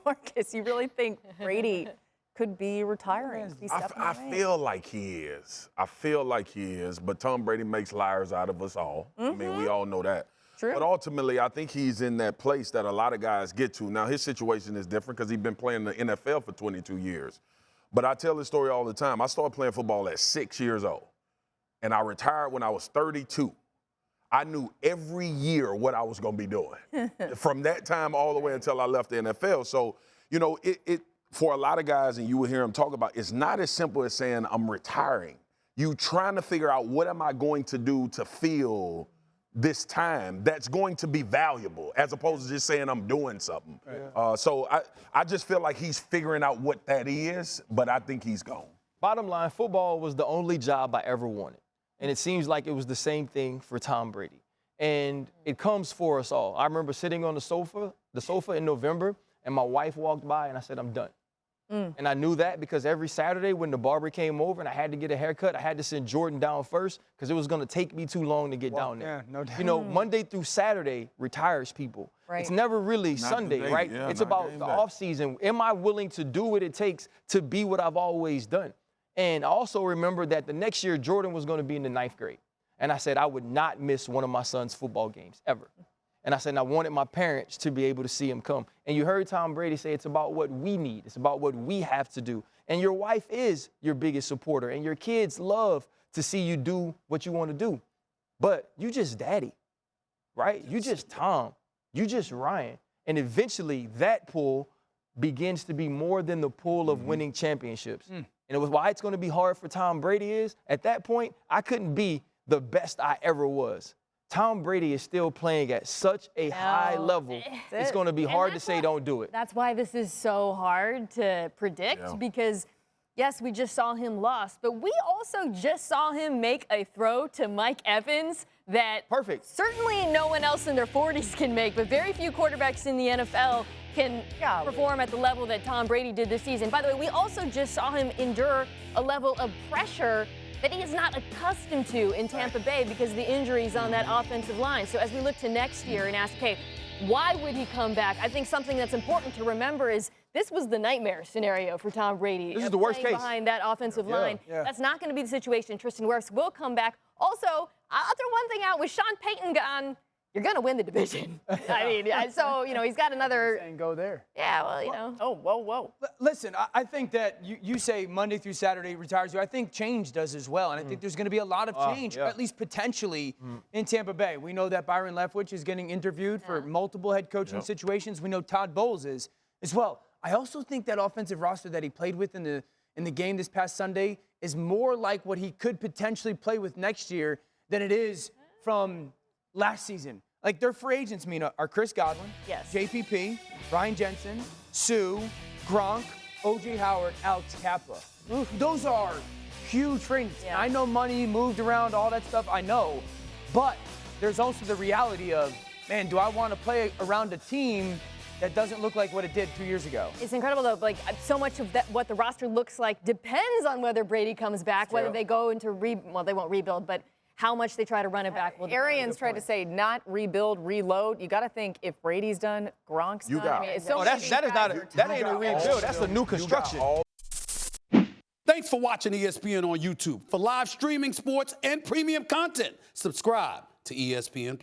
Marcus, you really think Brady could be retiring? I feel like he is. I feel like he is. But Tom Brady makes liars out of us all. I mean, we all know that. True. But ultimately, I think he's in that place that a lot of guys get to. Now, his situation is different because he's been playing the NFL for 22 years. But I tell this story all the time. I started playing football at 6 years old, and I retired when I was 32. I knew every year what I was going to be doing from that time all the way until I left the NFL. So, you know, it for a lot of guys, and you will hear them talk about, it's not as simple as saying I'm retiring. You trying to figure out what am I going to do to feel this time that's going to be valuable, as opposed to just saying I'm doing something. Right. So I just feel like he's figuring out what that is, but I think he's gone. Bottom line, football was the only job I ever wanted. And it seems like it was the same thing for Tom Brady. And it comes for us all. I remember sitting on the sofa in November, and my wife walked by, and I said, I'm done. And I knew that because every Saturday when the barber came over and I had to get a haircut, I had to send Jordan down first because it was going to take me too long to get down there. Yeah, no doubt. You know, Monday through Saturday retires people. Right. It's never really Sunday, right? Yeah, it's about the off season. Am I willing to do what it takes to be what I've always done? And I also remember that the next year Jordan was going to be in the 9th grade. And I said I would not miss one of my son's football games ever. And I said, and I wanted my parents to be able to see him come. And you heard Tom Brady say it's about what we need. It's about what we have to do. And your wife is your biggest supporter. And your kids love to see you do what you want to do. But you just daddy, right? You just Tom. You just Ryan. And eventually that pull begins to be more than the pull of winning championships. And it was why it's going to be hard for Tom Brady is, at that point, I couldn't be the best I ever was. Tom Brady is still playing at such a high level. It's going to be hard to say don't do it. That's why this is so hard to predict because, yes, we just saw him lost, but we also just saw him make a throw to Mike Evans that certainly no one else in their 40s can make, but very few quarterbacks in the NFL can perform at the level that Tom Brady did this season. By the way, we also just saw him endure a level of pressure that he is not accustomed to in Tampa Bay because of the injuries on that offensive line. So as we look to next year and ask, okay, why would he come back? I think something that's important to remember is this was the nightmare scenario for Tom Brady. This is the worst case. Behind that offensive line. That's not going to be the situation. Tristan Wirfs will come back. Also, I'll throw one thing out. With Sean Payton gone, you're going to win the division. I mean, so, you know, he's got another. And go there. Yeah, well, you know. Oh, whoa. Listen, I think that you say Monday through Saturday retires you. I think change does as well. And I think there's going to be a lot of change, at least potentially, in Tampa Bay. We know that Byron Leftwich is getting interviewed for multiple head coaching situations. We know Todd Bowles is as well. I also think that offensive roster that he played with in the game this past Sunday is more like what he could potentially play with next year than it is from last season. Like, their free agents, Mina, are Chris Godwin, JPP, Ryan Jensen, Sue, Gronk, O.J. Howard, Alex Kappa. Those are huge free agents. I know money moved around, all that stuff, I know. But there's also the reality of, man, do I want to play around a team that doesn't look like what it did 2 years ago? It's incredible, though. Like, so much of that, what the roster looks like depends on whether Brady comes back, whether they go into well, they won't rebuild, but how much they try to run it back. Arians tried to say not rebuild, reload. You got to think if Brady's done, Gronk's done. got I mean, it. it's so that ain't a rebuild. That's a new construction. Thanks for watching ESPN on YouTube. For live streaming, sports, and premium content, subscribe to ESPN+.